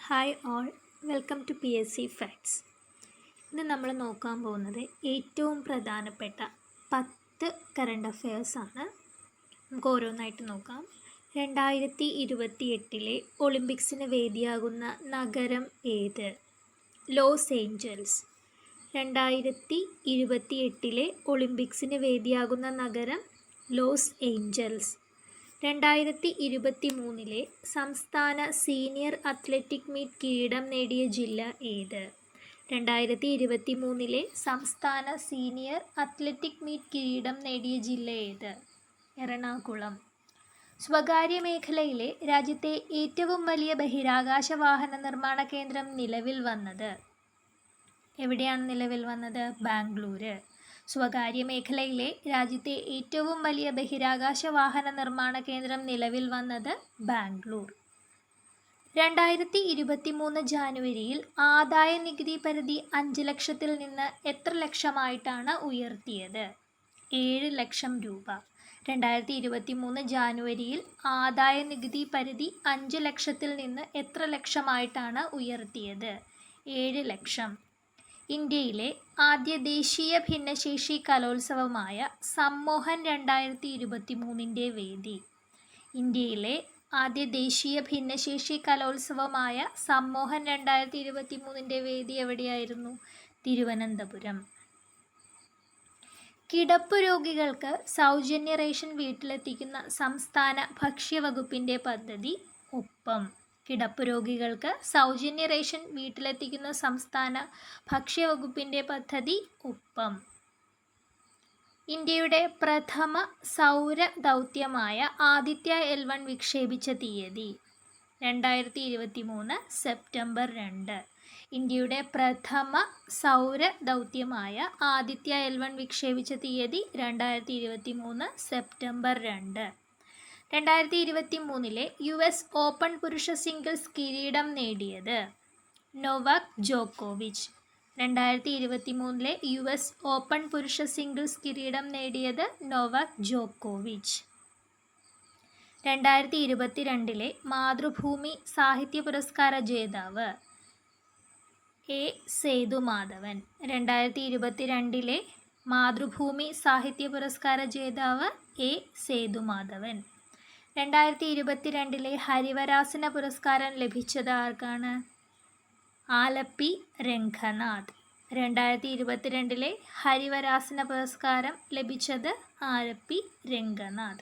Hi all, welcome to PSC facts. ഇന്ന് നമ്മൾ നോക്കാൻ പോകുന്നത് ഏറ്റവും പ്രധാനപ്പെട്ട 10 കറണ്ട് അഫെയർസാണ്. നമുക്ക് ഓരോന്നായിട്ട് നോക്കാം. 2028 ഒളിമ്പിക്സിന് വേദിയാകുന്ന നഗരം ഏത്? Los Angeles. 2028 ഒളിമ്പിക്സിന് വേദിയാകുന്ന നഗരം ലോസ് ഏഞ്ചൽസ്. 2023 സംസ്ഥാന സീനിയർ അത്ലറ്റിക് മീറ്റ് കിരീടം നേടിയ ജില്ല ഏത്? 2023 സംസ്ഥാന സീനിയർ അത്ലറ്റിക് മീറ്റ് കിരീടം നേടിയ ജില്ല ഏത്? എറണാകുളം. സ്വകാര്യ മേഖലയിലെ രാജ്യത്തെ ഏറ്റവും വലിയ ബഹിരാകാശ വാഹന നിർമ്മാണ കേന്ദ്രം നിലവിൽ വന്നത് എവിടെയാണ് നിലവിൽ വന്നത്? ബാംഗ്ലൂര്. സ്വകാര്യ മേഖലയിലെ രാജ്യത്തെ ഏറ്റവും വലിയ ബഹിരാകാശ വാഹന നിർമ്മാണ കേന്ദ്രം നിലവിൽ വന്നത് ബാംഗ്ലൂർ. 2023 ജാനുവരിയിൽ ആദായ നികുതി പരിധി 5 ലക്ഷത്തിൽ നിന്ന് എത്ര ലക്ഷമായിട്ടാണ് ഉയർത്തിയത്? 7 ലക്ഷം രൂപ. 2023 ജാനുവരിയിൽ ആദായ നികുതി പരിധി 5 ലക്ഷത്തിൽ നിന്ന് എത്ര ലക്ഷമായിട്ടാണ് ഉയർത്തിയത്? 7 ലക്ഷം. ഇന്ത്യയിലെ ആദ്യ ദേശീയ ഭിന്നശേഷി കലോത്സവമായ സമ്മോഹൻ 2023 വേദി. ഇന്ത്യയിലെ ആദ്യ ദേശീയ ഭിന്നശേഷി കലോത്സവമായ സമ്മോഹൻ 2023 വേദി എവിടെയായിരുന്നു? തിരുവനന്തപുരം. കിടപ്പു രോഗികൾക്ക് സൗജന്യ റേഷൻ വീട്ടിലെത്തിക്കുന്ന സംസ്ഥാന ഭക്ഷ്യവകുപ്പിൻ്റെ പദ്ധതി ഒപ്പം. കിടപ്പു രോഗികൾക്ക് സൗജന്യ റേഷൻ വീട്ടിലെത്തിക്കുന്ന സംസ്ഥാന ഭക്ഷ്യവകുപ്പിൻ്റെ പദ്ധതി ഒപ്പം. ഇന്ത്യയുടെ പ്രഥമ സൗര ദൗത്യമായ ആദിത്യ L1 വിക്ഷേപിച്ച തീയതി? 2023 സെപ്റ്റംബർ 2. ഇന്ത്യയുടെ പ്രഥമ സൗര ദൗത്യമായ ആദിത്യ L1 വിക്ഷേപിച്ച തീയതി 2023 സെപ്റ്റംബർ 2. 2023 US ഓപ്പൺ പുരുഷ സിംഗിൾസ് കിരീടം നേടിയത്? നൊവാക് ജോക്കോവിച്ച്. 2023 US ഓപ്പൺ പുരുഷ സിംഗിൾസ് കിരീടം നേടിയത് നൊവാക് ജോക്കോവിച്ച്. 2022 മാതൃഭൂമി സാഹിത്യ പുരസ്കാര ജേതാവ്? A. സേതുമാധവൻ. 2022 മാതൃഭൂമി സാഹിത്യ പുരസ്കാര ജേതാവ് A. സേതുമാധവൻ. 2022 ഹരിവരാസന പുരസ്കാരം ലഭിച്ചത് ആർക്കാണ്? ആലപ്പി രംഗനാഥ്. 2022 ഹരിവരാസന പുരസ്കാരം ലഭിച്ചത് ആലപ്പി രംഗനാഥ്.